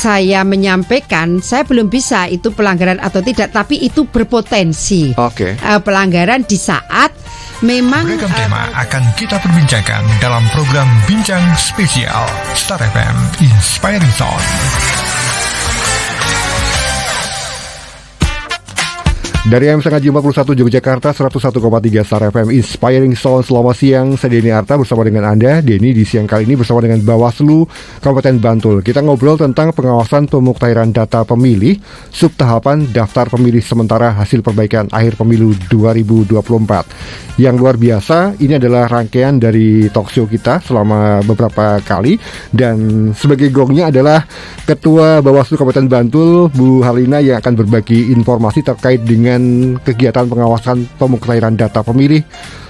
saya menyampaikan, saya belum bisa itu pelanggaran atau tidak, tapi itu berpotensi pelanggaran di saat memang beragam tema akan kita perbincangkan dalam program Bincang Spesial Star FM Inspiring Sound. Dari AM Sangaji 41 Yogyakarta 101,3 Star FM Inspiring Sound. Selamat siang, saya Denny Arta bersama dengan Anda. Denny di siang kali ini bersama dengan Bawaslu Kabupaten Bantul. Kita ngobrol tentang pengawasan pemuktahiran data pemilih, subtahapan daftar pemilih sementara hasil perbaikan akhir pemilu 2024. Yang luar biasa, ini adalah rangkaian dari talkshow kita selama beberapa kali. Dan sebagai gongnya adalah Ketua Bawaslu Kabupaten Bantul, Bu Harlina, yang akan berbagi informasi terkait dengan kegiatan pengawasan pemuktahiran data pemilih,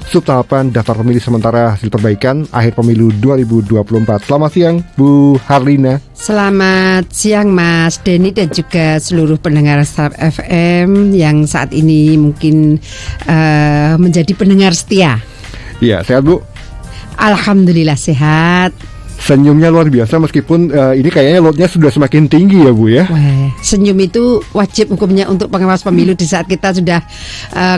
subtahapan daftar pemilih sementara hasil perbaikan akhir pemilu 2024. Selamat siang, Bu Harlina. Selamat siang Mas Denny dan juga seluruh pendengar Star FM yang saat ini mungkin menjadi pendengar setia. Iya, sehat Bu? Alhamdulillah sehat. Senyumnya luar biasa meskipun ini kayaknya loadnya sudah semakin tinggi ya Bu ya. Wah, senyum itu wajib hukumnya untuk pengawas pemilu di saat kita sudah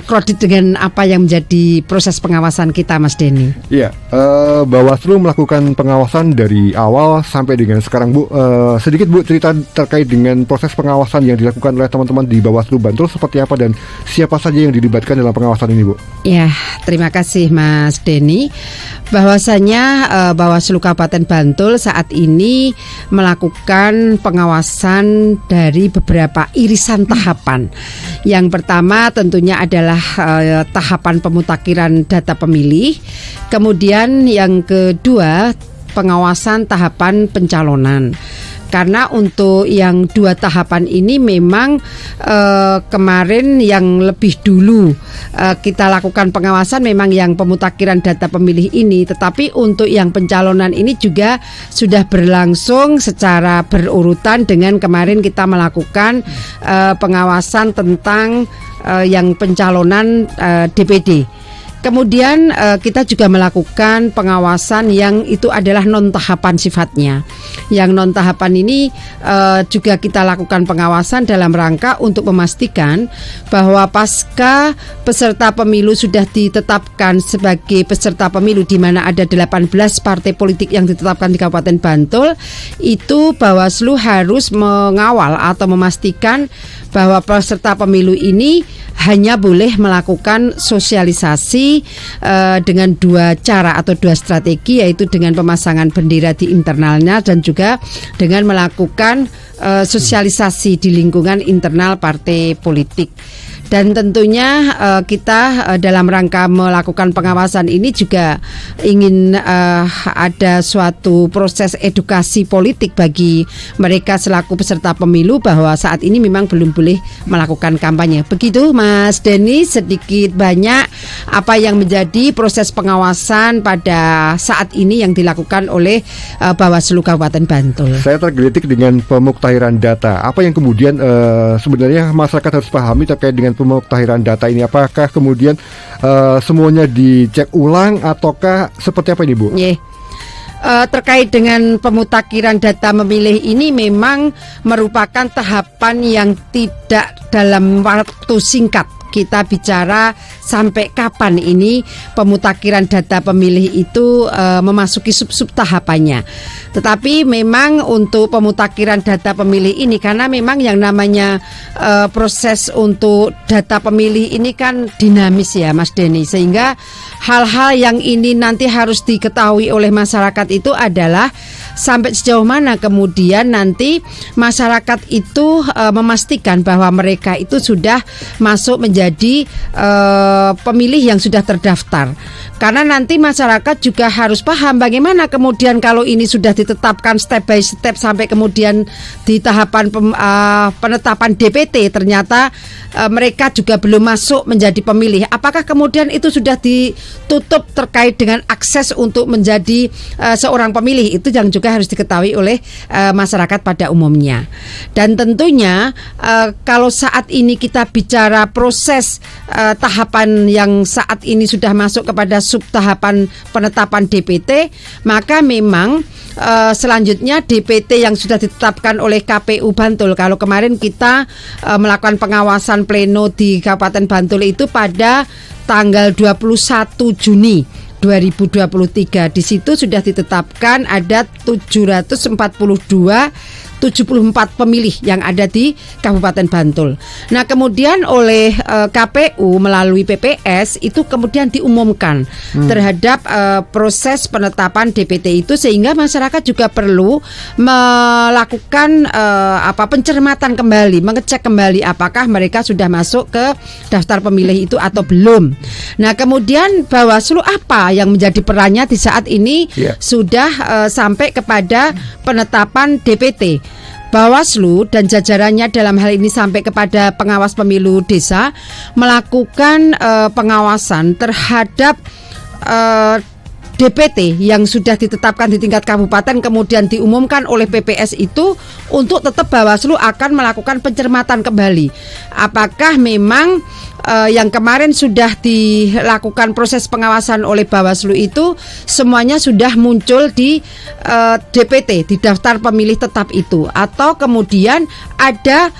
kredit dengan apa yang menjadi proses pengawasan kita, Mas Denny. Iya, Bawaslu melakukan pengawasan dari awal sampai dengan sekarang Bu. Sedikit Bu cerita terkait dengan proses pengawasan yang dilakukan oleh teman-teman di Bawaslu Bantul seperti apa dan siapa saja yang dilibatkan dalam pengawasan ini Bu. Ya, terima kasih Mas Denny. Bahwasanya Bawaslu Kabupaten Bantul saat ini melakukan pengawasan dari beberapa irisan tahapan. Yang pertama tentunya adalah tahapan pemutakhiran data pemilih. Kemudian yang kedua pengawasan tahapan pencalonan. Karena untuk yang dua tahapan ini memang kemarin yang lebih dulu kita lakukan pengawasan memang yang pemutakhiran data pemilih ini. Tetapi untuk yang pencalonan ini juga sudah berlangsung secara berurutan dengan kemarin kita melakukan pengawasan tentang yang pencalonan DPD. Kemudian kita juga melakukan pengawasan yang itu adalah non-tahapan sifatnya. Yang non-tahapan ini juga kita lakukan pengawasan dalam rangka untuk memastikan bahwa pasca peserta pemilu sudah ditetapkan sebagai peserta pemilu di mana ada 18 partai politik yang ditetapkan di Kabupaten Bantul, itu Bawaslu harus mengawal atau memastikan bahwa peserta pemilu ini hanya boleh melakukan sosialisasi dengan dua cara atau dua strategi, yaitu dengan pemasangan bendera di internalnya dan juga dengan melakukan sosialisasi di lingkungan internal partai politik. Dan tentunya kita dalam rangka melakukan pengawasan ini juga ingin ada suatu proses edukasi politik bagi mereka selaku peserta pemilu bahwa saat ini memang belum boleh melakukan kampanye. Begitu Mas Denny, sedikit banyak apa yang menjadi proses pengawasan pada saat ini yang dilakukan oleh Bawaslu Kabupaten Bantul. Saya tergelitik dengan pemuktahiran data. Apa yang kemudian sebenarnya masyarakat harus pahami terkait dengan pemuktahiran data ini? Apakah kemudian semuanya dicek ulang ataukah seperti apa ini Bu? Terkait dengan pemutakhiran data memilih ini memang merupakan tahapan yang tidak dalam waktu singkat. Kita bicara sampai kapan ini pemutakhiran data pemilih itu memasuki sub-sub tahapannya. Tetapi memang untuk pemutakhiran data pemilih ini karena memang yang namanya proses untuk data pemilih ini kan dinamis ya Mas Denny, sehingga hal-hal yang ini nanti harus diketahui oleh masyarakat itu adalah sampai sejauh mana kemudian nanti masyarakat itu memastikan bahwa mereka itu sudah masuk menjadi pemilih yang sudah terdaftar. Karena nanti masyarakat juga harus paham bagaimana kemudian kalau ini sudah ditetapkan step by step sampai kemudian di tahapan penetapan DPT ternyata mereka juga belum masuk menjadi pemilih. Apakah kemudian itu sudah ditutup terkait dengan akses untuk menjadi seorang pemilih? Itu yang juga harus diketahui oleh masyarakat pada umumnya. Dan tentunya kalau saat ini kita bicara proses tahapan yang saat ini sudah masuk kepada subtahapan penetapan DPT, maka memang selanjutnya DPT yang sudah ditetapkan oleh KPU Bantul. Kalau kemarin kita melakukan pengawasan pleno di Kabupaten Bantul itu pada tanggal 21 Juni 2023. Di situ sudah ditetapkan ada 74 pemilih yang ada di Kabupaten Bantul. Nah, kemudian oleh KPU melalui PPS itu kemudian diumumkan terhadap proses penetapan DPT itu, sehingga masyarakat juga perlu melakukan pencermatan kembali, mengecek kembali apakah mereka sudah masuk ke daftar pemilih itu atau belum. Nah, kemudian Bawaslu apa yang menjadi perannya di saat ini sudah sampai kepada penetapan DPT. Bawaslu dan jajarannya dalam hal ini sampai kepada pengawas pemilu desa melakukan pengawasan terhadap DPT yang sudah ditetapkan di tingkat kabupaten kemudian diumumkan oleh PPS itu, untuk tetap Bawaslu akan melakukan pencermatan kembali apakah memang yang kemarin sudah dilakukan proses pengawasan oleh Bawaslu itu semuanya sudah muncul di DPT, di daftar pemilih tetap itu, atau kemudian ada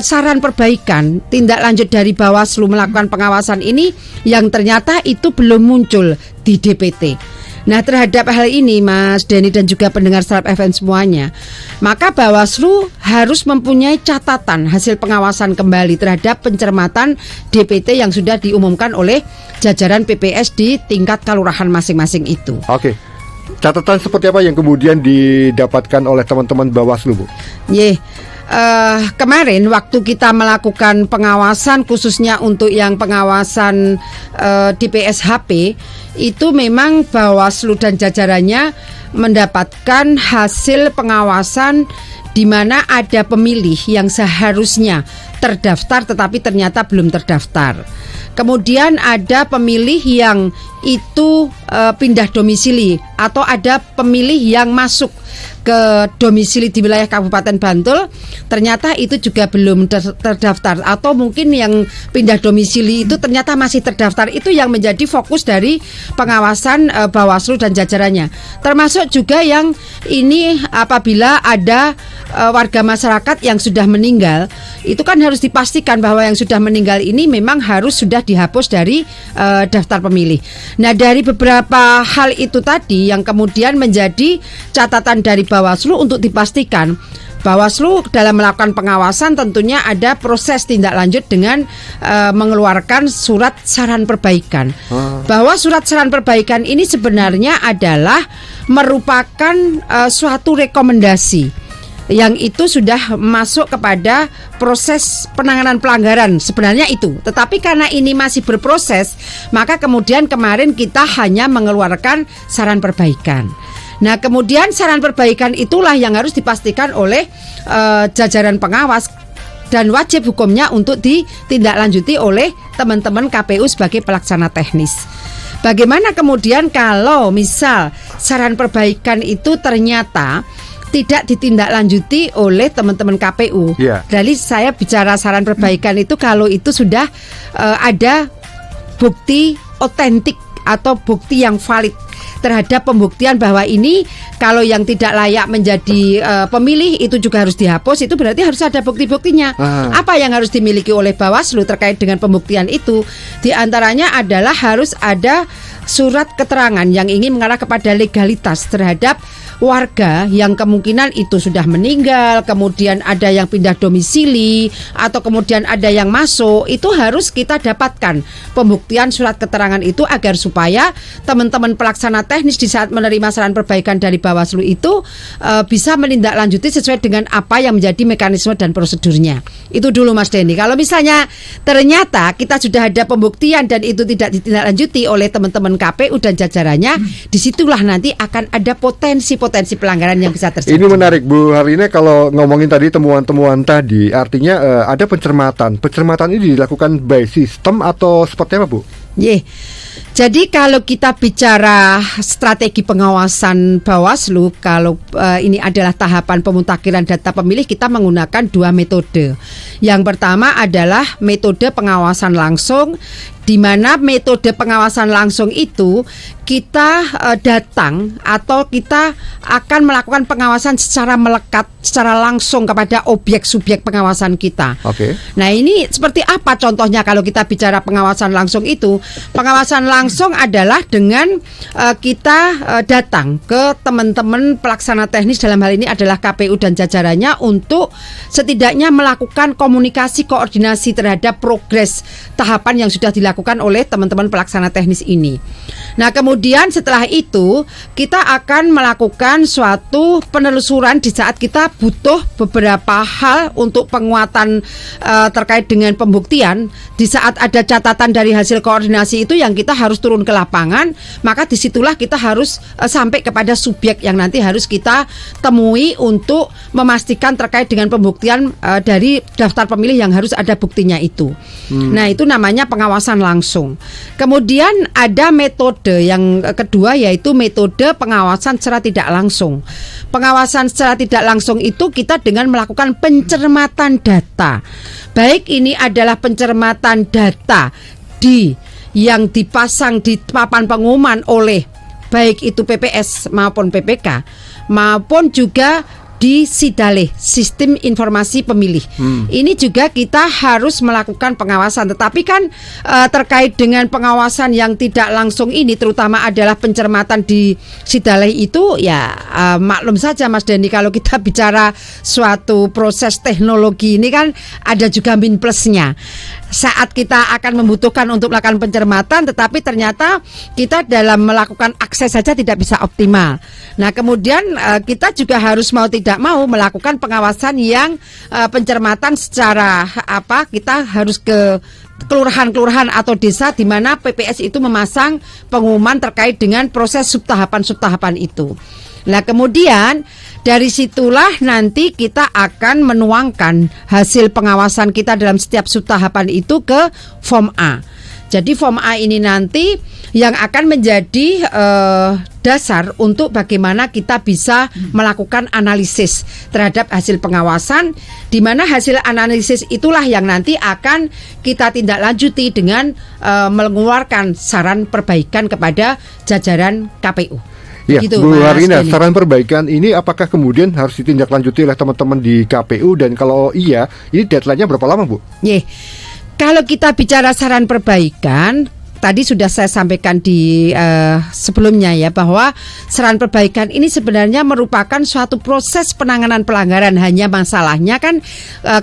saran perbaikan tindak lanjut dari Bawaslu melakukan pengawasan ini yang ternyata itu belum muncul di DPT. Nah, terhadap hal ini Mas Denny dan juga pendengar Startup FM semuanya, maka Bawaslu harus mempunyai catatan hasil pengawasan kembali terhadap pencermatan DPT yang sudah diumumkan oleh jajaran PPS di tingkat kelurahan masing-masing itu. Oke. Catatan seperti apa yang kemudian didapatkan oleh teman-teman Bawaslu, Bu? Kemarin waktu kita melakukan pengawasan khususnya untuk yang pengawasan di PSHP itu memang Bawaslu dan jajarannya mendapatkan hasil pengawasan di mana ada pemilih yang seharusnya terdaftar tetapi ternyata belum terdaftar. Kemudian ada pemilih yang itu pindah domisili, atau ada pemilih yang masuk ke domisili di wilayah Kabupaten Bantul ternyata itu juga belum terdaftar, atau mungkin yang pindah domisili itu ternyata masih terdaftar. Itu yang menjadi fokus dari pengawasan Bawaslu dan jajarannya. Termasuk juga yang ini apabila ada warga masyarakat yang sudah meninggal, itu kan harus dipastikan bahwa yang sudah meninggal ini memang harus sudah dihapus dari daftar pemilih. Nah, dari beberapa hal itu tadi yang kemudian menjadi catatan dari Bawaslu untuk dipastikan Bawaslu dalam melakukan pengawasan tentunya ada proses tindak lanjut dengan mengeluarkan surat saran perbaikan. Bahwa surat saran perbaikan ini sebenarnya adalah merupakan suatu rekomendasi yang itu sudah masuk kepada proses penanganan pelanggaran sebenarnya itu. Tetapi karena ini masih berproses, maka kemudian kemarin kita hanya mengeluarkan saran perbaikan. Nah, kemudian saran perbaikan itulah yang harus dipastikan oleh jajaran pengawas dan wajib hukumnya untuk ditindaklanjuti oleh teman-teman KPU sebagai pelaksana teknis. Bagaimana kemudian kalau misal saran perbaikan itu ternyata tidak ditindaklanjuti oleh teman-teman KPU. Jadi saya bicara saran perbaikan itu kalau itu sudah ada bukti otentik atau bukti yang valid terhadap pembuktian bahwa ini kalau yang tidak layak menjadi pemilih itu juga harus dihapus, itu berarti harus ada bukti-buktinya. Apa yang harus dimiliki oleh Bawaslu terkait dengan pembuktian itu? Di antaranya adalah harus ada surat keterangan yang ingin mengarah kepada legalitas terhadap warga yang kemungkinan itu sudah meninggal, kemudian ada yang pindah domisili, atau kemudian ada yang masuk. Itu harus kita dapatkan pembuktian surat keterangan itu agar supaya teman-teman pelaksana teknis di saat menerima saran perbaikan dari Bawaslu itu bisa menindaklanjuti sesuai dengan apa yang menjadi mekanisme dan prosedurnya. Itu dulu Mas Denny. Kalau misalnya ternyata kita sudah ada pembuktian dan itu tidak ditindaklanjuti oleh teman-teman KPU dan jajarannya, disitulah nanti akan ada potensi pelanggaran yang bisa terjadi. Ini menarik Bu Harlina, kalau ngomongin tadi temuan-temuan tadi, artinya ada pencermatan. Pencermatan ini dilakukan by sistem atau seperti apa Bu? Jadi kalau kita bicara strategi pengawasan Bawaslu, kalau ini adalah tahapan pemutakhiran data pemilih, kita menggunakan 2 metode. Yang pertama adalah metode pengawasan langsung, di mana metode pengawasan langsung itu kita datang atau kita akan melakukan pengawasan secara melekat, secara langsung kepada objek subjek pengawasan kita. Oke. Nah, ini seperti apa contohnya kalau kita bicara pengawasan langsung itu? Pengawasan langsung adalah dengan kita datang ke teman-teman pelaksana teknis, dalam hal ini adalah KPU dan jajarannya, untuk setidaknya melakukan komunikasi koordinasi terhadap progres tahapan yang sudah dilakukan oleh teman-teman pelaksana teknis ini. Nah, kemudian setelah itu kita akan melakukan suatu penelusuran di saat kita butuh beberapa hal untuk penguatan terkait dengan pembuktian. Di saat ada catatan dari hasil koordinasi itu yang kita harus turun ke lapangan, maka disitulah kita harus sampai kepada subjek yang nanti harus kita temui untuk memastikan terkait dengan pembuktian dari daftar pemilih yang harus ada buktinya itu. Nah, itu namanya pengawasan langsung. Kemudian ada metode yang kedua, yaitu metode pengawasan secara tidak langsung. Pengawasan secara tidak langsung itu kita dengan melakukan pencermatan data. Baik ini adalah pencermatan data yang dipasang di papan pengumuman oleh baik itu PPS maupun PPK, maupun juga di SIDALEH, Sistem Informasi Pemilih. Ini juga kita harus melakukan pengawasan. Tetapi kan terkait dengan pengawasan yang tidak langsung ini, terutama adalah pencermatan di SIDALEH itu, ya maklum saja Mas Denny, kalau kita bicara suatu proses teknologi ini kan ada juga min plusnya. Saat kita akan membutuhkan untuk melakukan pencermatan, tetapi ternyata kita dalam melakukan akses saja tidak bisa optimal. Nah, kemudian kita juga harus mau tidak mau melakukan pengawasan yang pencermatan secara kita harus ke kelurahan-kelurahan atau desa di mana PPS itu memasang pengumuman terkait dengan proses subtahapan itu. Nah, kemudian dari situlah nanti kita akan menuangkan hasil pengawasan kita dalam setiap subtahapan itu ke form A. Jadi form A ini nanti yang akan menjadi dasar untuk bagaimana kita bisa melakukan analisis terhadap hasil pengawasan, di mana hasil analisis itulah yang nanti akan kita tindak lanjuti dengan mengeluarkan saran perbaikan kepada jajaran KPU. Ya, gitu, Bu Harlina, Denny. saran perbaikan ini apakah kemudian harus ditindaklanjuti oleh teman-teman di KPU, dan kalau iya, ini deadline-nya berapa lama, Bu? Kalau kita bicara saran perbaikan, tadi sudah saya sampaikan di sebelumnya ya, bahwa saran perbaikan ini sebenarnya merupakan suatu proses penanganan pelanggaran. Hanya masalahnya kan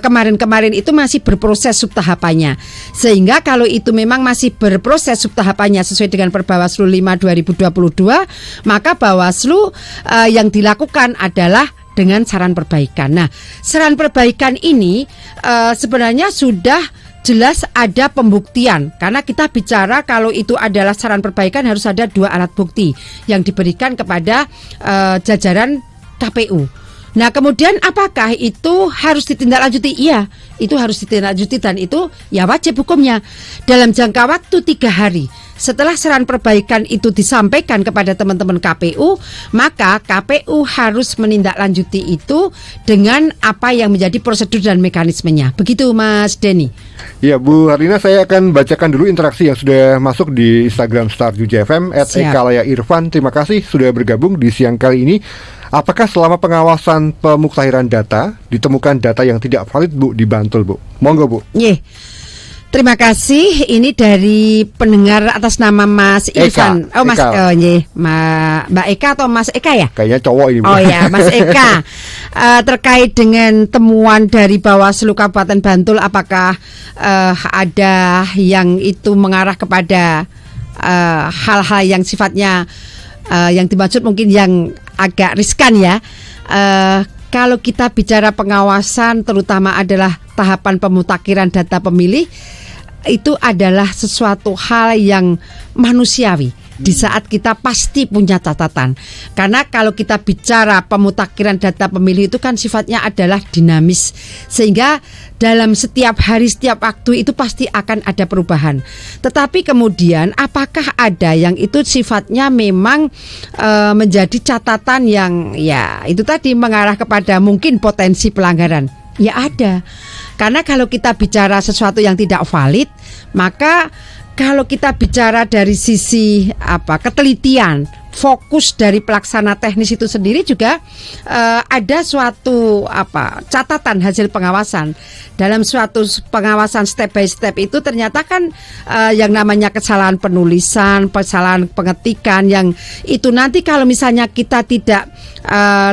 kemarin-kemarin itu masih berproses subtahapannya. Sehingga kalau itu memang masih berproses subtahapannya sesuai dengan Perbawaslu 5/2022, maka Bawaslu yang dilakukan adalah dengan saran perbaikan. Nah, saran perbaikan ini sebenarnya sudah jelas ada pembuktian, karena kita bicara kalau itu adalah saran perbaikan harus ada 2 alat bukti yang diberikan kepada jajaran KPU. Nah, kemudian apakah itu harus ditindaklanjuti? Iya, itu harus ditindaklanjuti, dan itu ya wajib hukumnya dalam jangka waktu 3 hari. Setelah saran perbaikan itu disampaikan kepada teman-teman KPU, maka KPU harus menindaklanjuti itu dengan apa yang menjadi prosedur dan mekanismenya. Begitu Mas Denny. Ya, Bu Harlina, saya akan bacakan dulu interaksi yang sudah masuk di Instagram Star Juja FM @ekalaya_irfan. Terima kasih sudah bergabung di siang kali ini. Apakah selama pengawasan pemuktahiran data ditemukan data yang tidak valid, Bu, di Bantul, Bu? Monggo, Bu. Terima kasih. Ini dari pendengar atas nama Mas Irfan. Mbak Eka atau Mas Eka ya? Kayaknya cowok ini, Bu. Oh ya, Mas Eka. Terkait dengan temuan dari Bawaslu Kabupaten Bantul, apakah ada yang itu mengarah kepada hal-hal yang sifatnya yang dimaksud mungkin yang agak riskan ya. Kalau kita bicara pengawasan, terutama adalah tahapan pemutakhiran data pemilih, itu adalah sesuatu hal yang manusiawi. di saat kita pasti punya catatan. Karena kalau kita bicara pemutakhiran data pemilih itu kan sifatnya adalah dinamis, sehingga dalam setiap hari, setiap waktu itu pasti akan ada perubahan. Tetapi kemudian apakah ada yang itu sifatnya memang menjadi catatan yang ya itu tadi mengarah kepada mungkin potensi pelanggaran? Ya ada. Karena kalau kita bicara sesuatu yang tidak valid, maka kalau kita bicara dari sisi ketelitian, fokus dari pelaksana teknis itu sendiri juga ada suatu catatan hasil pengawasan. Dalam suatu pengawasan step by step itu ternyata kan yang namanya kesalahan penulisan, kesalahan pengetikan yang itu nanti kalau misalnya kita tidak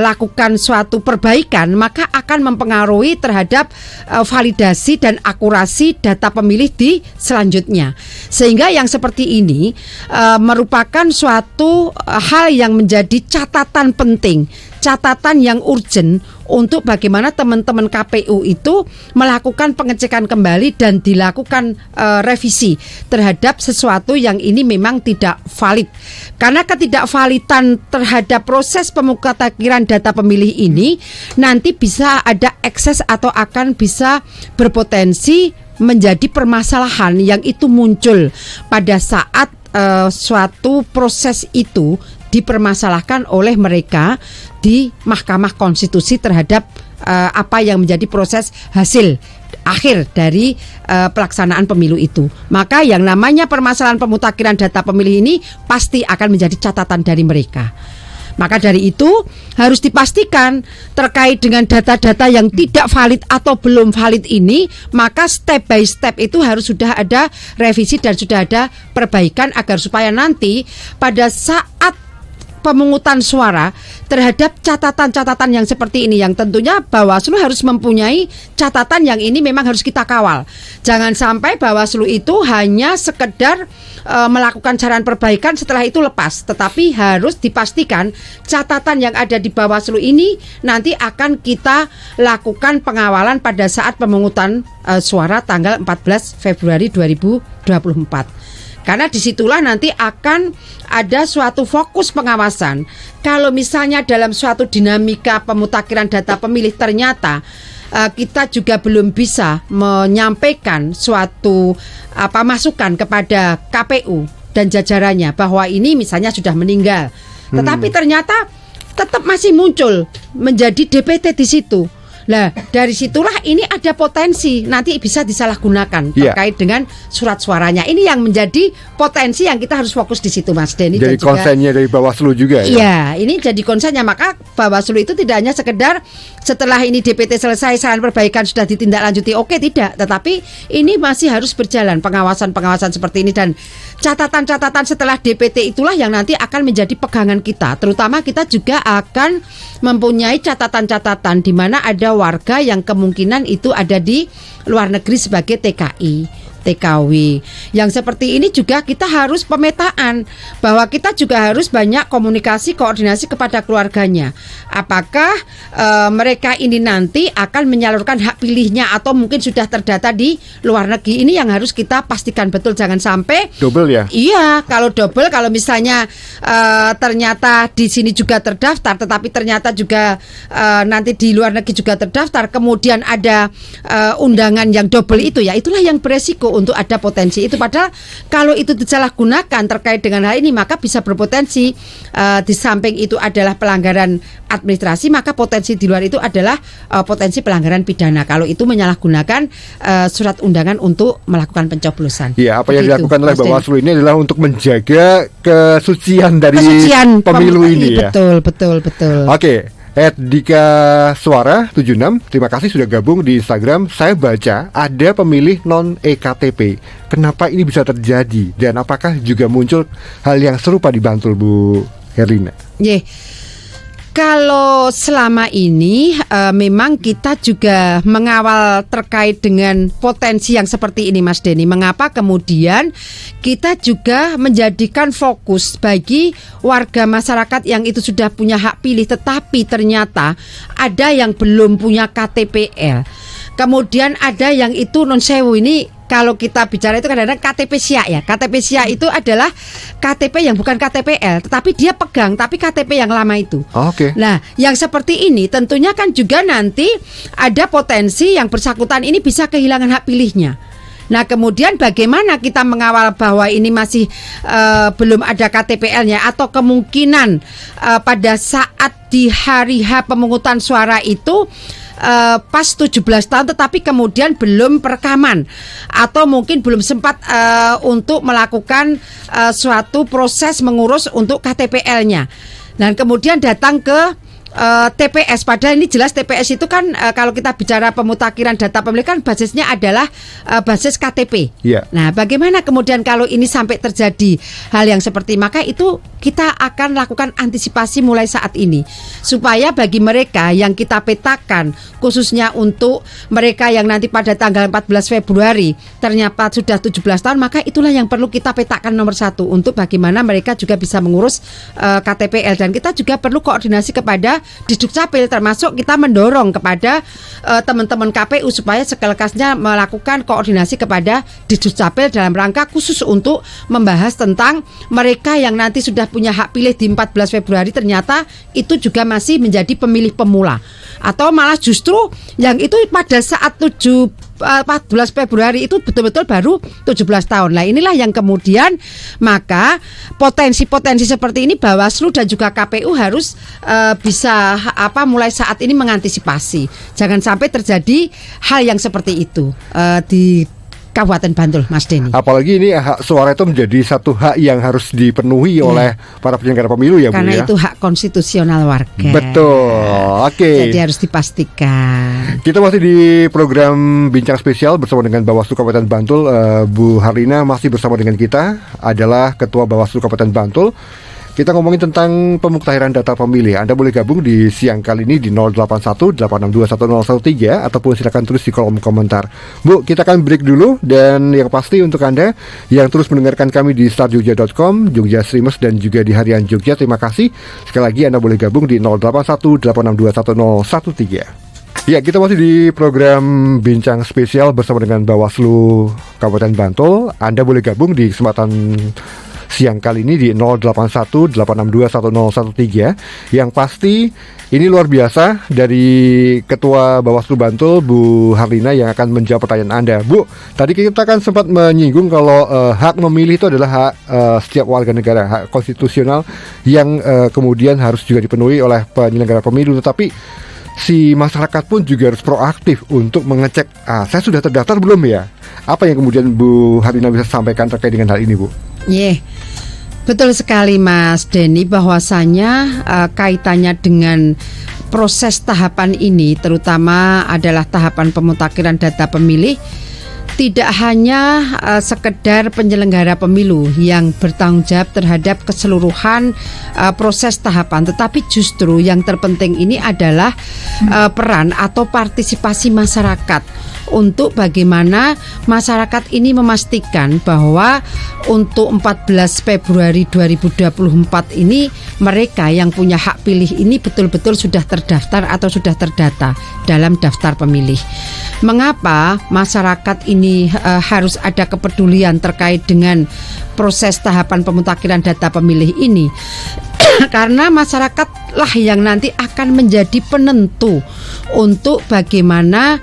lakukan suatu perbaikan, maka akan mempengaruhi terhadap validasi dan akurasi data pemilih di selanjutnya. Sehingga yang seperti ini merupakan suatu hal yang menjadi catatan penting, catatan yang urgent untuk bagaimana teman-teman KPU itu melakukan pengecekan kembali dan dilakukan revisi terhadap sesuatu yang ini memang tidak valid. Karena ketidakvalidan terhadap proses pemutakhiran data pemilih ini nanti bisa ada ekses atau akan bisa berpotensi menjadi permasalahan yang itu muncul pada saat suatu proses itu dipermasalahkan oleh mereka di Mahkamah Konstitusi terhadap apa yang menjadi proses hasil akhir dari pelaksanaan pemilu itu. Maka yang namanya permasalahan pemutakhiran data pemilih ini pasti akan menjadi catatan dari mereka. Maka dari itu harus dipastikan terkait dengan data-data yang tidak valid atau belum valid ini, maka step by step itu harus sudah ada revisi dan sudah ada perbaikan agar supaya nanti pada saat pemungutan suara terhadap catatan-catatan yang seperti ini, yang tentunya Bawaslu harus mempunyai catatan yang ini memang harus kita kawal. Jangan sampai Bawaslu itu hanya sekedar melakukan saran perbaikan setelah itu lepas, tetapi harus dipastikan catatan yang ada di Bawaslu ini nanti akan kita lakukan pengawalan pada saat pemungutan suara tanggal 14 Februari 2024. Karena disitulah nanti akan ada suatu fokus pengawasan. Kalau misalnya dalam suatu dinamika pemutakhiran data pemilih ternyata kita juga belum bisa menyampaikan suatu masukan kepada KPU dan jajarannya bahwa ini misalnya sudah meninggal, tetapi ternyata tetap masih muncul menjadi DPT di situ. Nah, dari situlah ini ada potensi nanti bisa disalahgunakan terkait dengan surat suaranya. Ini yang menjadi potensi yang kita harus fokus di situ, Mas Denny. Jadi konsennya dari Bawaslu juga ya? Iya, ini jadi konsennya. Maka Bawaslu itu tidak hanya sekedar setelah ini DPT selesai, saran perbaikan sudah ditindaklanjuti, oke, tidak. Tetapi ini masih harus berjalan pengawasan-pengawasan seperti ini. Dan catatan-catatan setelah DPT itulah yang nanti akan menjadi pegangan kita. Terutama kita juga akan mempunyai catatan-catatan di mana ada warga yang kemungkinan itu ada di luar negeri sebagai TKI, TKW. Yang seperti ini juga kita harus pemetaan bahwa kita juga harus banyak komunikasi, koordinasi kepada keluarganya. Apakah mereka ini nanti akan menyalurkan hak pilihnya atau mungkin sudah terdata di luar negeri. Ini yang harus kita pastikan betul, jangan sampai double ya. Iya, kalau double, kalau misalnya ternyata di sini juga terdaftar tetapi ternyata juga nanti di luar negeri juga terdaftar, kemudian ada undangan yang double itu, ya itulah yang beresiko untuk ada potensi itu. Padahal kalau itu disalahgunakan terkait dengan hal ini, maka bisa berpotensi di samping itu adalah pelanggaran administrasi, maka potensi di luar itu adalah potensi pelanggaran pidana kalau itu menyalahgunakan surat undangan untuk melakukan pencoblosan. Iya, apa yang dilakukan oleh Bawaslu ini adalah untuk menjaga kesucian dari pemilu ini ya. Betul. Oke. Dika Suara 76, terima kasih sudah gabung di Instagram. Saya baca ada pemilih non EKTP. Kenapa ini bisa terjadi? Dan apakah juga muncul hal yang serupa di Bantul, Bu Herlina? Kalau selama ini memang kita juga mengawal terkait dengan potensi yang seperti ini, Mas Denny. Mengapa kemudian kita juga menjadikan fokus bagi warga masyarakat yang itu sudah punya hak pilih tetapi ternyata ada yang belum punya KTPL. Kemudian ada yang itu non sewu, ini kalau kita bicara itu kadang-kadang KTP siak ya. KTP siak itu adalah KTP yang bukan KTPL, tetapi dia pegang tapi KTP yang lama itu. Oke. Nah, yang seperti ini tentunya kan juga nanti ada potensi yang bersangkutan ini bisa kehilangan hak pilihnya. Nah, kemudian bagaimana kita mengawal bahwa ini masih belum ada KTPL-nya atau kemungkinan pada saat di hari H pemungutan suara itu pas 17 tahun tetapi kemudian belum perekaman atau mungkin belum sempat untuk melakukan suatu proses mengurus untuk KTPL-nya. Dan kemudian datang ke TPS, padahal ini jelas TPS itu kan kalau kita bicara pemutakhiran data pemilih kan basisnya adalah basis KTP. Yeah. Nah, bagaimana kemudian kalau ini sampai terjadi hal yang seperti, maka itu kita akan lakukan antisipasi mulai saat ini supaya bagi mereka yang kita petakan khususnya untuk mereka yang nanti pada tanggal 14 Februari ternyata sudah 17 tahun, maka itulah yang perlu kita petakan nomor satu untuk bagaimana mereka juga bisa mengurus KTPL. Dan kita juga perlu koordinasi kepada Didukcapil, termasuk kita mendorong kepada teman-teman KPU supaya sekelekasnya melakukan koordinasi kepada Didukcapil dalam rangka khusus untuk membahas tentang mereka yang nanti sudah punya hak pilih di 14 Februari ternyata itu juga masih menjadi pemilih pemula, atau malah justru yang itu pada saat 14 Februari itu betul-betul baru 17 tahun. Nah, inilah yang kemudian maka potensi-potensi seperti ini Bawaslu dan juga KPU harus bisa mulai saat ini mengantisipasi. Jangan sampai terjadi hal yang seperti itu di Kabupaten Bantul, Mas Denny. Apalagi ini hak suara itu menjadi satu hak yang harus dipenuhi oleh para penyelenggara pemilu ya, Bu. Karena itu hak konstitusional warga. Betul. Oke. Jadi harus dipastikan. Kita masih di program Bincang Spesial bersama dengan Bawaslu Kabupaten Bantul. Bu Harlina masih bersama dengan kita, adalah Ketua Bawaslu Kabupaten Bantul. Kita ngomongin tentang pemuktahiran data pemilih. Anda boleh gabung di siang kali ini di 081-862-1013 ataupun silakan tulis di kolom komentar. Bu, kita akan break dulu, dan yang pasti untuk Anda yang terus mendengarkan kami di starjogja.com, Jogja Streamers, dan juga di Harian Jogja, terima kasih. Sekali lagi Anda boleh gabung di 081-862-1013. Ya, kita masih di program Bincang Spesial bersama dengan Bawaslu Kabupaten Bantul. Anda boleh gabung di kesempatan siang kali ini di 081-862-1013. Yang pasti ini luar biasa dari Ketua Bawaslu Bantul, Bu Harlina, yang akan menjawab pertanyaan Anda. Bu, tadi kita kan sempat menyinggung kalau hak memilih itu adalah hak setiap warga negara, hak konstitusional yang kemudian harus juga dipenuhi oleh penyelenggara pemilu. Tetapi si masyarakat pun juga harus proaktif untuk mengecek, saya sudah terdaftar belum ya? Apa yang kemudian Bu Harlina bisa sampaikan terkait dengan hal ini, Bu? Betul sekali, Mas Denny, bahwasanya kaitannya dengan proses tahapan ini, terutama adalah tahapan pemutakhiran data pemilih, tidak hanya sekedar penyelenggara pemilu yang bertanggung jawab terhadap keseluruhan proses tahapan, tetapi justru yang terpenting ini adalah peran atau partisipasi masyarakat untuk bagaimana masyarakat ini memastikan bahwa untuk 14 Februari 2024 ini mereka yang punya hak pilih ini betul-betul sudah terdaftar atau sudah terdata dalam daftar pemilih. Mengapa masyarakat ini harus ada kepedulian terkait dengan proses tahapan pemutakhiran data pemilih ini? Karena masyarakatlah yang nanti akan menjadi penentu untuk bagaimana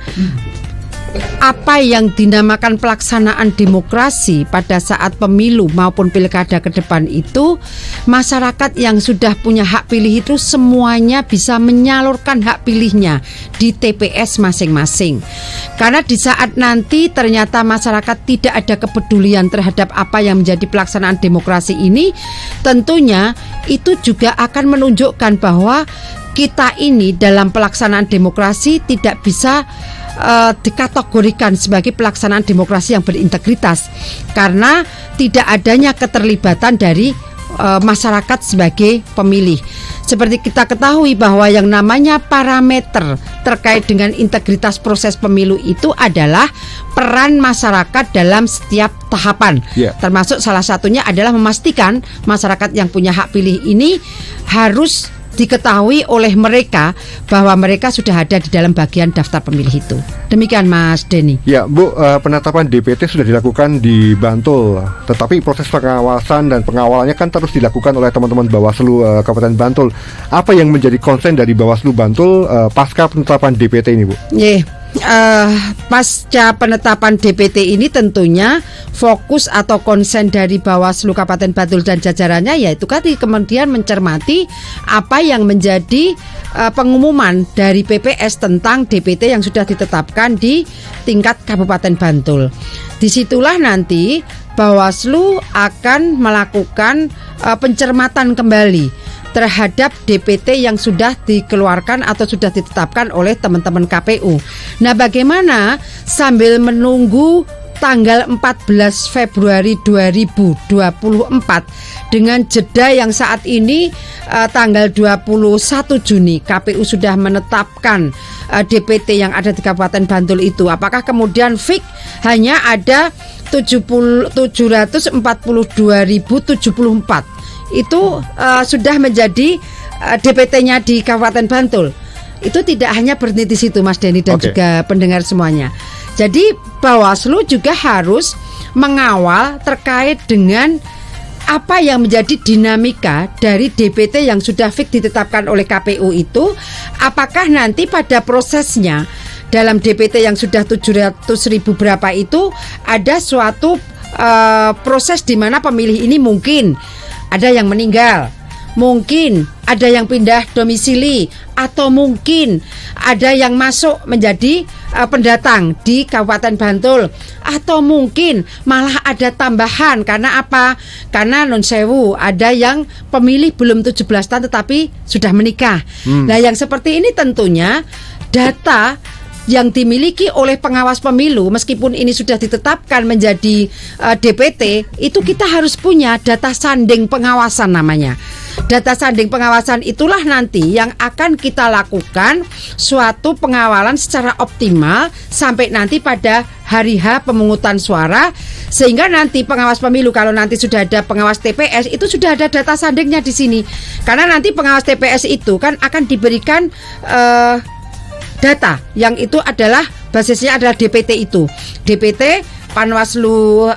apa yang dinamakan pelaksanaan demokrasi pada saat pemilu maupun pilkada ke depan itu, masyarakat yang sudah punya hak pilih itu semuanya bisa menyalurkan hak pilihnya di TPS masing-masing. Karena di saat nanti ternyata masyarakat tidak ada kepedulian terhadap apa yang menjadi pelaksanaan demokrasi ini, tentunya itu juga akan menunjukkan bahwa kita ini dalam pelaksanaan demokrasi tidak bisa dikategorikan sebagai pelaksanaan demokrasi yang berintegritas, karena tidak adanya keterlibatan dari masyarakat sebagai pemilih. Seperti kita ketahui bahwa yang namanya parameter terkait dengan integritas proses pemilu itu adalah peran masyarakat dalam setiap tahapan. Termasuk salah satunya adalah memastikan masyarakat yang punya hak pilih ini harus diketahui oleh mereka bahwa mereka sudah ada di dalam bagian daftar pemilih itu. Demikian Mas Denny. Ya Bu, penetapan DPT sudah dilakukan di Bantul, tetapi proses pengawasan dan pengawalannya kan terus dilakukan oleh teman-teman Bawaslu Kabupaten Bantul. Apa yang menjadi konsen dari Bawaslu Bantul pasca penetapan DPT ini Bu? Pasca penetapan DPT ini tentunya fokus atau konsen dari Bawaslu Kabupaten Bantul dan jajarannya yaitu kemudian mencermati apa yang menjadi pengumuman dari PPS tentang DPT yang sudah ditetapkan di tingkat Kabupaten Bantul. Disitulah nanti Bawaslu akan melakukan pencermatan kembali terhadap DPT yang sudah dikeluarkan atau sudah ditetapkan oleh teman-teman KPU. Nah, bagaimana sambil menunggu tanggal 14 Februari 2024 dengan jeda yang saat ini tanggal 21 Juni KPU sudah menetapkan DPT yang ada di Kabupaten Bantul itu. Apakah kemudian fix hanya ada 742.074 itu sudah menjadi DPT-nya di Kabupaten Bantul. Itu tidak hanya berhenti di situ Mas Denny dan juga pendengar semuanya. Jadi Bawaslu juga harus mengawal terkait dengan apa yang menjadi dinamika dari DPT yang sudah fix ditetapkan oleh KPU itu. Apakah nanti pada prosesnya dalam DPT yang sudah 700.000 berapa itu ada suatu proses di mana pemilih ini mungkin ada yang meninggal, mungkin ada yang pindah domisili, atau mungkin ada yang masuk menjadi pendatang di Kabupaten Bantul, atau mungkin malah ada tambahan. Karena apa? Karena non sewu ada yang pemilih belum 17 tahun tetapi sudah menikah. Nah, yang seperti ini tentunya data yang dimiliki oleh pengawas pemilu meskipun ini sudah ditetapkan menjadi DPT, itu kita harus punya data sanding pengawasan namanya. Data sanding pengawasan itulah nanti yang akan kita lakukan suatu pengawalan secara optimal sampai nanti pada hari H pemungutan suara, sehingga nanti pengawas pemilu kalau nanti sudah ada pengawas TPS itu sudah ada data sandingnya di sini. Karena nanti pengawas TPS itu kan akan diberikan data yang itu adalah basisnya adalah DPT itu. DPT Panwaslu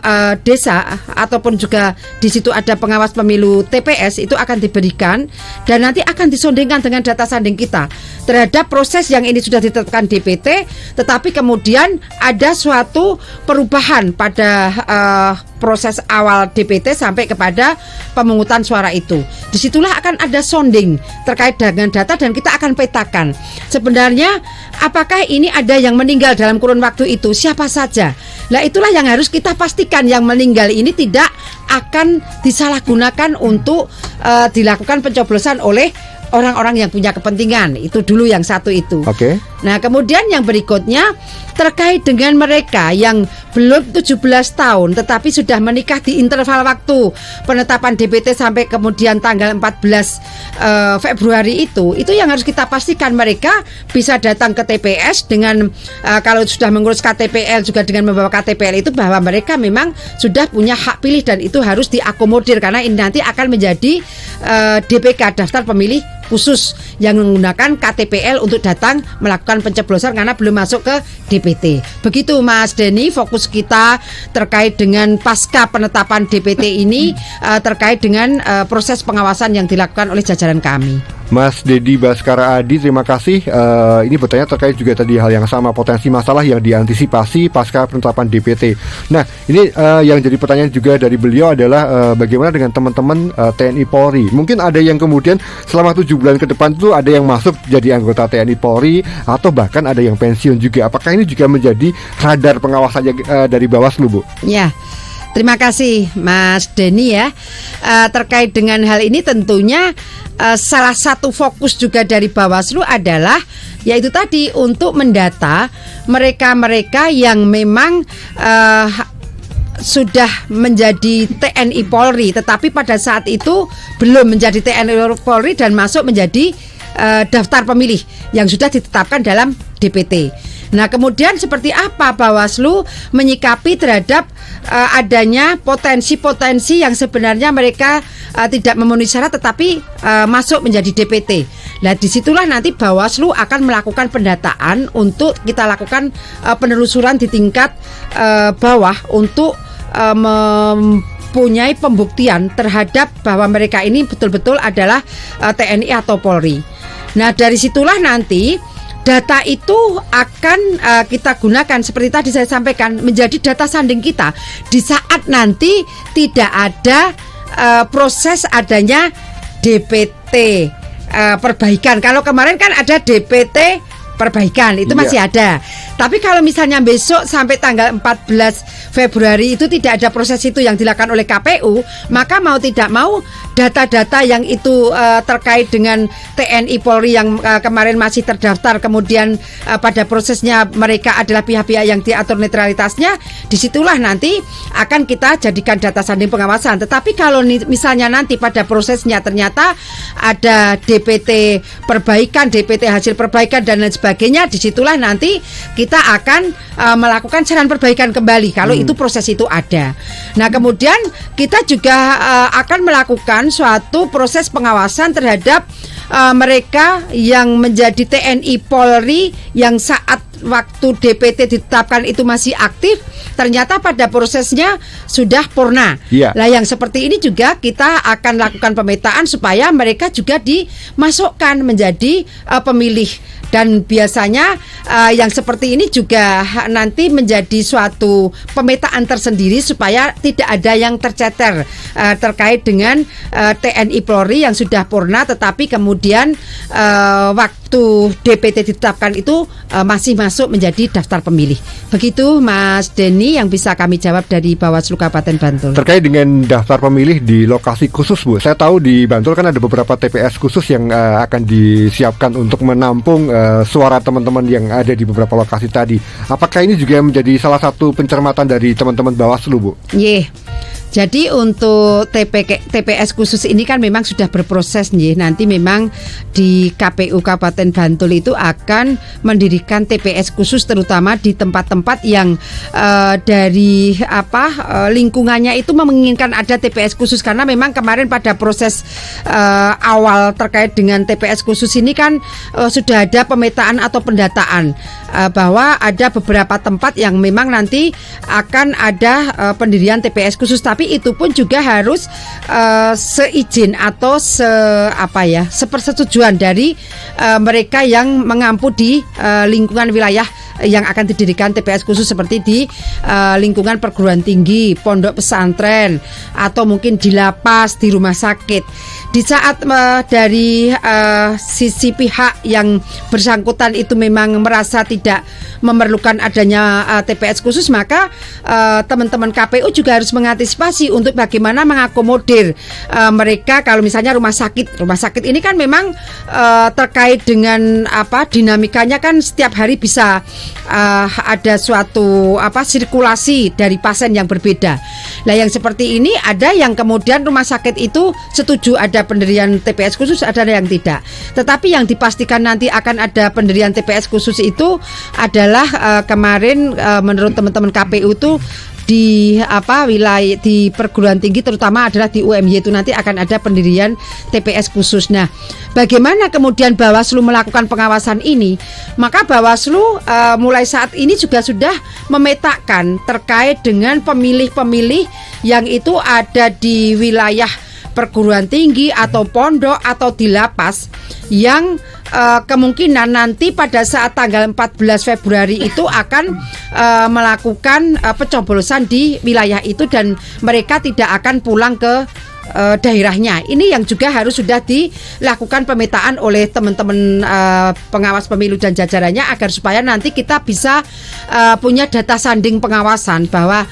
desa ataupun juga di situ ada pengawas pemilu TPS itu akan diberikan dan nanti akan disondingkan dengan data sanding kita terhadap proses yang ini sudah ditetapkan DPT, tetapi kemudian ada suatu perubahan pada proses awal DPT sampai kepada pemungutan suara itu. Disitulah akan ada sonding terkait dengan data dan kita akan petakan sebenarnya apakah ini ada yang meninggal dalam kurun waktu itu, siapa saja. Nah, itulah yang harus kita pastikan, yang meninggal ini tidak akan disalahgunakan untuk dilakukan pencoblosan oleh orang-orang yang punya kepentingan. Itu dulu yang satu itu. Nah, kemudian yang berikutnya terkait dengan mereka yang belum 17 tahun tetapi sudah menikah di interval waktu penetapan DPT sampai kemudian tanggal 14 Februari itu yang harus kita pastikan mereka bisa datang ke TPS dengan kalau sudah mengurus KTPL juga dengan membawa KTPL itu bahwa mereka memang sudah punya hak pilih dan itu harus diakomodir karena ini nanti akan menjadi DPK daftar pemilih khusus yang menggunakan KTPL untuk datang melakukan pencoblosan karena belum masuk ke DPT. Begitu Mas Denny, fokus kita terkait dengan pasca penetapan DPT ini terkait dengan proses pengawasan yang dilakukan oleh jajaran kami. Mas Dedi Baskara Adi, terima kasih. Ini bertanya terkait juga tadi hal yang sama, potensi masalah yang diantisipasi pasca penetapan DPT. Nah, ini yang jadi pertanyaan juga dari beliau adalah bagaimana dengan teman-teman TNI Polri. Mungkin ada yang kemudian selama 7 bulan ke depan itu ada yang masuk jadi anggota TNI Polri atau bahkan ada yang pensiun juga. Apakah ini juga menjadi radar pengawasan dari Bawaslu, Bu? Ya. Terima kasih Mas Denny ya. Terkait dengan hal ini tentunya salah satu fokus juga dari Bawaslu adalah yaitu tadi untuk mendata mereka-mereka yang memang sudah menjadi TNI Polri tetapi pada saat itu belum menjadi TNI Polri dan masuk menjadi daftar pemilih yang sudah ditetapkan dalam DPT. Nah, kemudian seperti apa Bawaslu menyikapi terhadap adanya potensi-potensi yang sebenarnya mereka tidak memenuhi syarat tetapi masuk menjadi DPT. Nah, disitulah nanti Bawaslu akan melakukan pendataan untuk kita lakukan penelusuran di tingkat bawah untuk mempunyai pembuktian terhadap bahwa mereka ini betul-betul adalah TNI atau Polri. Nah, dari situlah nanti data itu akan kita gunakan seperti tadi saya sampaikan menjadi data sanding kita di saat nanti tidak ada proses adanya DPT perbaikan. Kalau kemarin kan ada DPT perbaikan itu masih ada. Tapi kalau misalnya besok sampai tanggal 14 Februari itu tidak ada proses itu yang dilakukan oleh KPU, maka mau tidak mau data-data yang itu terkait dengan TNI Polri yang kemarin masih terdaftar, kemudian pada prosesnya mereka adalah pihak-pihak yang diatur netralitasnya, disitulah nanti akan kita jadikan data sanding pengawasan. Tetapi kalau misalnya nanti pada prosesnya ternyata ada DPT perbaikan, DPT hasil perbaikan dan lain sebagainya, disitulah nanti kita akan melakukan saran perbaikan kembali kalau itu proses itu ada. Nah, kemudian kita juga akan melakukan suatu proses pengawasan terhadap mereka yang menjadi TNI Polri yang saat waktu DPT ditetapkan itu masih aktif, ternyata pada prosesnya sudah purna. Lah yang seperti ini juga kita akan lakukan pemetaan supaya mereka juga dimasukkan menjadi pemilih. Dan biasanya yang seperti ini juga nanti menjadi suatu pemetaan tersendiri supaya tidak ada yang tercecer terkait dengan TNI Polri yang sudah purna tetapi kemudian waktu DPT ditetapkan itu masih masuk menjadi daftar pemilih. Begitu Mas Denny yang bisa kami jawab dari Bawaslu Kabupaten Bantul. Terkait dengan daftar pemilih di lokasi khusus, Bu, saya tahu di Bantul kan ada beberapa TPS khusus yang akan disiapkan untuk menampung suara teman-teman yang ada di beberapa lokasi tadi. Apakah ini juga menjadi salah satu pencermatan dari teman-teman Bawaslu, Bu? Jadi untuk TPS khusus ini kan memang sudah berproses nih. Nanti memang di KPU Kabupaten Bantul itu akan mendirikan TPS khusus terutama di tempat-tempat yang dari lingkungannya itu menginginkan ada TPS khusus karena memang kemarin pada proses awal terkait dengan TPS khusus ini kan sudah ada pemetaan atau pendataan bahwa ada beberapa tempat yang memang nanti akan ada pendirian TPS khusus, tapi itu pun juga harus seizin atau sepersetujuan dari mereka yang mengampu di lingkungan wilayah yang akan didirikan TPS khusus seperti di lingkungan perguruan tinggi, pondok pesantren, atau mungkin di lapas, di rumah sakit. Di saat dari sisi pihak yang bersangkutan itu memang merasa tidak memerlukan adanya TPS khusus, maka teman-teman KPU juga harus mengantisipasi untuk bagaimana mengakomodir mereka. Kalau misalnya rumah sakit ini kan memang terkait dengan dinamikanya kan setiap hari bisa ada suatu sirkulasi dari pasien yang berbeda. Nah, yang seperti ini ada yang kemudian rumah sakit itu setuju ada pendirian TPS khusus, ada yang tidak. Tetapi yang dipastikan nanti akan ada pendirian TPS khusus itu adalah kemarin menurut teman-teman KPU itu di wilayah di perguruan tinggi terutama adalah di UMY itu nanti akan ada pendirian TPS khusus. Nah, bagaimana kemudian Bawaslu melakukan pengawasan ini? Maka Bawaslu mulai saat ini juga sudah memetakan terkait dengan pemilih-pemilih yang itu ada di wilayah perguruan tinggi atau pondok atau di lapas yang kemungkinan nanti pada saat tanggal 14 Februari itu akan melakukan pencoblosan di wilayah itu dan mereka tidak akan pulang ke daerahnya. Ini yang juga harus sudah dilakukan pemetaan oleh teman-teman pengawas pemilu dan jajarannya agar supaya nanti kita bisa punya data sanding pengawasan bahwa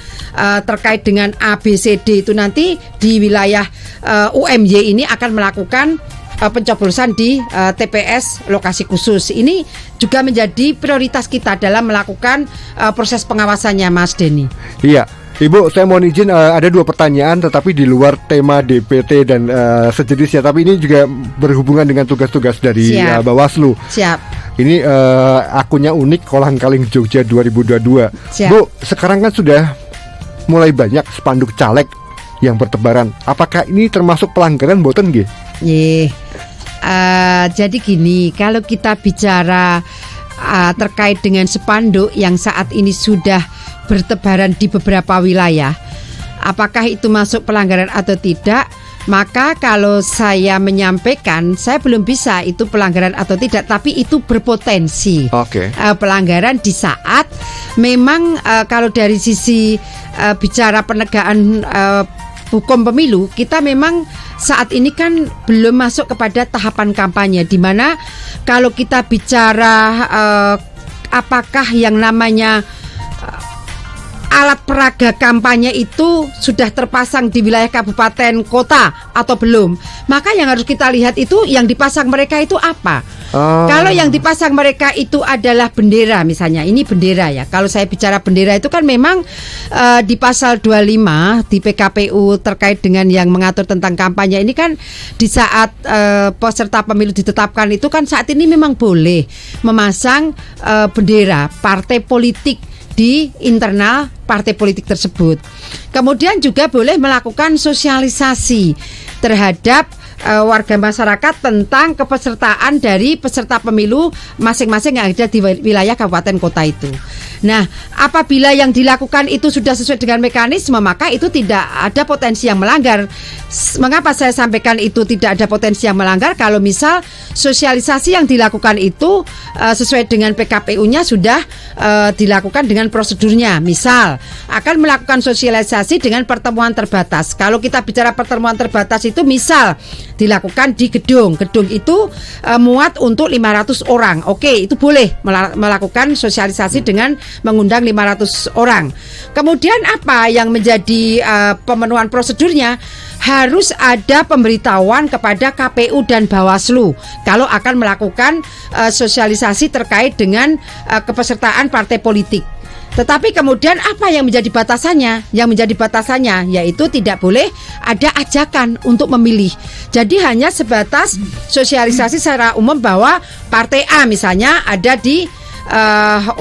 terkait dengan ABCD itu nanti di wilayah UMY ini akan melakukan pencoblosan di TPS lokasi khusus. Ini juga menjadi prioritas kita dalam melakukan proses pengawasannya, Mas Denny. Iya. Ibu, saya mohon izin ada 2 pertanyaan tetapi di luar tema DPT dan sejenisnya, tapi ini juga berhubungan dengan tugas-tugas dari Bawaslu. Siap. Ini akunnya unik Kolang Kaling Jogja 2022. Siap. Bu, sekarang kan sudah mulai banyak spanduk caleg yang bertebaran. Apakah ini termasuk pelanggaran boten nggih? Jadi gini, kalau kita bicara terkait dengan spanduk yang saat ini sudah bertebaran di beberapa wilayah, apakah itu masuk pelanggaran atau tidak? Maka kalau saya menyampaikan, saya belum bisa itu pelanggaran atau tidak, tapi itu berpotensi pelanggaran di saat memang kalau dari sisi bicara penegakan hukum pemilu, kita memang saat ini kan belum masuk kepada tahapan kampanye, di mana kalau kita bicara apakah yang namanya alat peraga kampanye itu sudah terpasang di wilayah kabupaten kota atau belum, maka yang harus kita lihat itu yang dipasang mereka itu apa. Kalau yang dipasang mereka itu adalah bendera, misalnya ini bendera ya. Kalau saya bicara bendera itu kan memang di pasal 25 di PKPU terkait dengan yang mengatur tentang kampanye ini kan di saat peserta pemilu ditetapkan itu kan saat ini memang boleh memasang bendera partai politik di internal partai politik tersebut. Kemudian juga boleh melakukan sosialisasi terhadap warga masyarakat tentang kepesertaan dari peserta pemilu masing-masing yang ada di wilayah kabupaten kota itu. Nah, apabila yang dilakukan itu sudah sesuai dengan mekanisme, maka itu tidak ada potensi yang melanggar. Mengapa saya sampaikan itu tidak ada potensi yang melanggar? Kalau misal sosialisasi yang dilakukan itu sesuai dengan PKPU-nya sudah dilakukan dengan prosedurnya. Misal akan melakukan sosialisasi dengan pertemuan terbatas. Kalau kita bicara pertemuan terbatas itu misal dilakukan di gedung. Gedung itu muat untuk 500 orang. Oke, itu boleh melakukan sosialisasi dengan mengundang 500 orang. Kemudian apa yang menjadi pemenuhan prosedurnya? Harus ada pemberitahuan kepada KPU dan Bawaslu kalau akan melakukan sosialisasi terkait dengan kepesertaan partai politik. Tetapi kemudian apa yang menjadi batasannya? Yang menjadi batasannya yaitu tidak boleh ada ajakan untuk memilih. Jadi hanya sebatas sosialisasi secara umum bahwa partai A misalnya ada di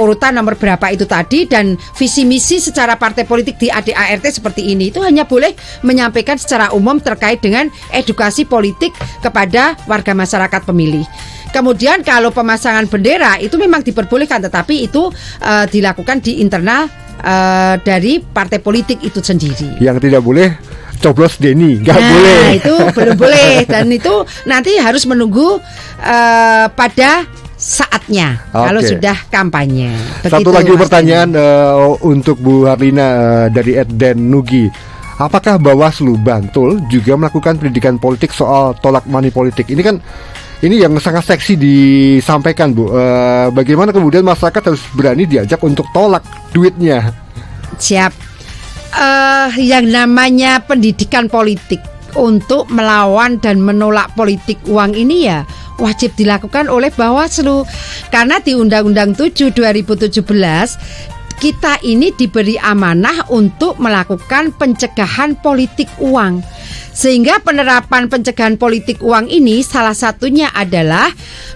urutan nomor berapa itu tadi, dan visi misi secara partai politik di ADART seperti ini. Itu hanya boleh menyampaikan secara umum terkait dengan edukasi politik kepada warga masyarakat pemilih. Kemudian kalau pemasangan bendera itu memang diperbolehkan, tetapi itu dilakukan di internal dari partai politik itu sendiri. Yang tidak boleh coblos Denny, nggak boleh. Itu belum boleh, dan itu nanti harus menunggu pada saatnya kalau sudah kampanye. Begitu, satu lagi pertanyaan untuk Bu Harlina dari Eden Nugi. Apakah Bawaslu Bantul juga melakukan pendidikan politik soal tolak money politik? Ini kan yang sangat seksi disampaikan, Bu. Bagaimana kemudian masyarakat harus berani diajak untuk tolak duitnya? Siap. Yang namanya pendidikan politik untuk melawan dan menolak politik uang ini ya wajib dilakukan oleh Bawaslu. Karena di Undang-Undang 7 2017 kita ini diberi amanah untuk melakukan pencegahan politik uang. Sehingga penerapan pencegahan politik uang ini salah satunya adalah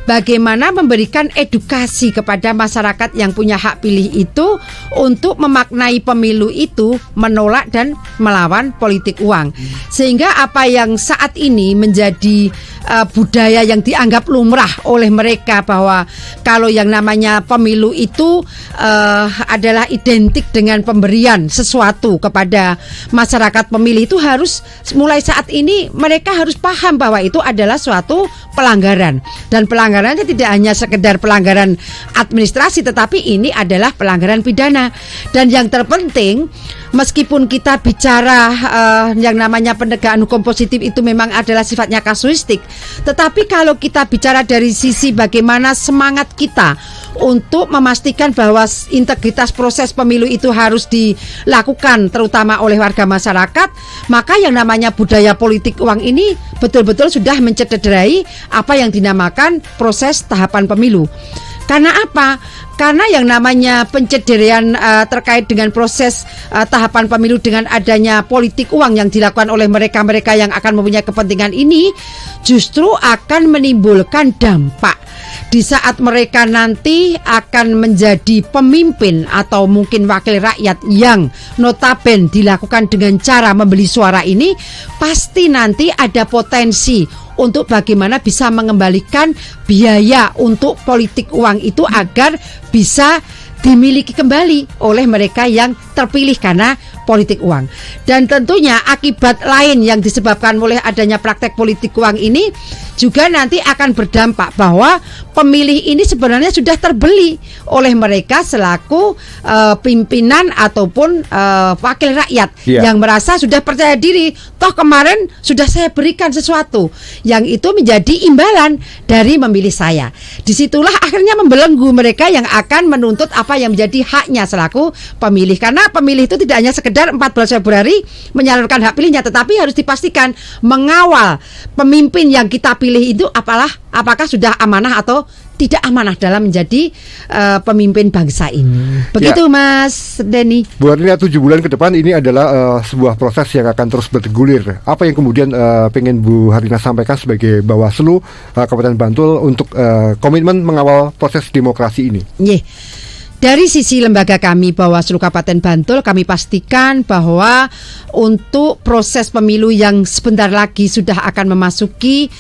bagaimana memberikan edukasi kepada masyarakat yang punya hak pilih itu untuk memaknai pemilu itu menolak dan melawan politik uang. Sehingga apa yang saat ini menjadi budaya yang dianggap lumrah oleh mereka bahwa kalau yang namanya pemilu itu adalah identik dengan pemberian sesuatu kepada masyarakat pemilih, itu harus mulai saat ini mereka harus paham bahwa itu adalah suatu pelanggaran, dan pelanggarannya tidak hanya sekedar pelanggaran administrasi, tetapi ini adalah pelanggaran pidana. Dan yang terpenting, meskipun kita bicara yang namanya penegakan hukum positif itu memang adalah sifatnya kasuistik, tetapi kalau kita bicara dari sisi bagaimana semangat kita untuk memastikan bahwa integritas proses pemilu itu harus dilakukan terutama oleh warga masyarakat, maka yang namanya budaya politik uang ini betul-betul sudah mencederai apa yang dinamakan proses tahapan pemilu. Karena apa? Karena yang namanya pencederan terkait dengan proses tahapan pemilu dengan adanya politik uang yang dilakukan oleh mereka-mereka yang akan mempunyai kepentingan ini justru akan menimbulkan dampak di saat mereka nanti akan menjadi pemimpin atau mungkin wakil rakyat yang notabene dilakukan dengan cara membeli suara ini, pasti nanti ada potensi untuk bagaimana bisa mengembalikan biaya untuk politik uang itu agar bisa dimiliki kembali oleh mereka yang terpilih karena politik uang. Dan tentunya akibat lain yang disebabkan oleh adanya praktek politik uang ini juga nanti akan berdampak bahwa pemilih ini sebenarnya sudah terbeli oleh mereka selaku pimpinan ataupun wakil rakyat yang merasa sudah percaya diri. Toh kemarin sudah saya berikan sesuatu yang itu menjadi imbalan dari memilih saya. Disitulah akhirnya membelenggu mereka yang akan menuntut apa yang menjadi haknya selaku pemilih. Karena pemilih itu tidak hanya sekedar 14 Februari menyalurkan hak pilihnya, tetapi harus dipastikan mengawal pemimpin yang kita pilih itu apakah sudah amanah atau tidak amanah dalam menjadi pemimpin bangsa ini. Begitu Mas Denny. Bu Arlina, 7 bulan ke depan ini adalah sebuah proses yang akan terus bergulir. Apa yang kemudian pengen Bu Harlina sampaikan sebagai Bawaslu Kabupaten Bantul untuk komitmen mengawal proses demokrasi ini? Dari sisi lembaga kami Bawaslu Kabupaten Bantul, kami pastikan bahwa untuk proses pemilu yang sebentar lagi sudah akan memasuki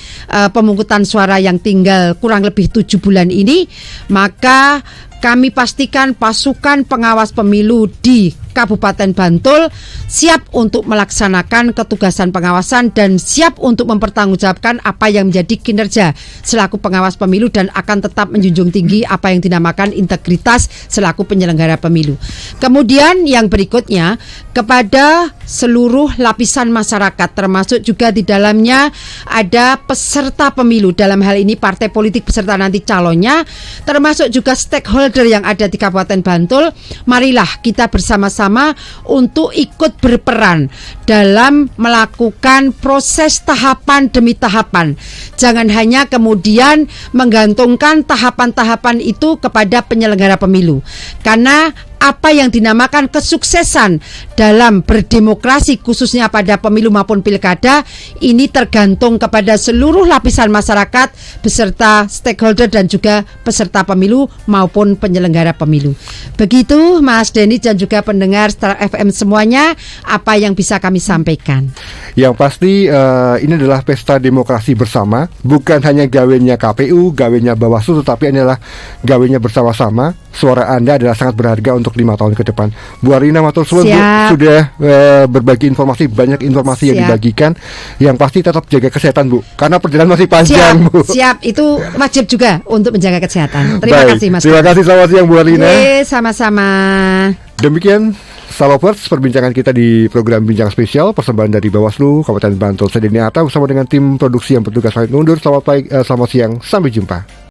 pemungutan suara yang tinggal kurang lebih 7 bulan ini, maka kami pastikan pasukan pengawas pemilu di Kabupaten Bantul siap untuk melaksanakan ketugasan pengawasan dan siap untuk mempertanggungjawabkan apa yang menjadi kinerja selaku pengawas pemilu dan akan tetap menjunjung tinggi apa yang dinamakan integritas selaku penyelenggara pemilu. Kemudian yang berikutnya kepada seluruh lapisan masyarakat, termasuk juga di dalamnya ada peserta pemilu, dalam hal ini partai politik beserta nanti calonnya, termasuk juga stakeholder yang ada di Kabupaten Bantul. Marilah kita bersama-sama untuk ikut berperan dalam melakukan proses tahapan demi tahapan. Jangan hanya kemudian menggantungkan tahapan-tahapan itu kepada penyelenggara pemilu. Karena apa yang dinamakan kesuksesan dalam berdemokrasi khususnya pada pemilu maupun pilkada ini tergantung kepada seluruh lapisan masyarakat beserta stakeholder dan juga peserta pemilu maupun penyelenggara pemilu. Begitu Mas Denny dan juga pendengar Star FM semuanya apa yang bisa kami sampaikan. Yang pasti ini adalah pesta demokrasi bersama, bukan hanya gawenya KPU, gawenya Bawaslu, tetapi adalah gawenya bersama-sama. Suara Anda adalah sangat berharga untuk 5 tahun ke depan. Bu Arlina matur suwun sudah berbagi informasi, banyak informasi yang dibagikan. Yang pasti tetap jaga kesehatan Bu, karena perjalanan masih panjang Bu. Siap, itu wajib juga untuk menjaga kesehatan. Terima kasih Mas. Terima kasih, selamat siang Bu Arlina. Sama-sama. Demikian Salovers, perbincangan kita di program Bincang Spesial persembahan dari Bawaslu Kabupaten Bantul. Saya Denny Arta bersama dengan tim produksi yang bertugas pamit undur. Selamat siang, sampai jumpa.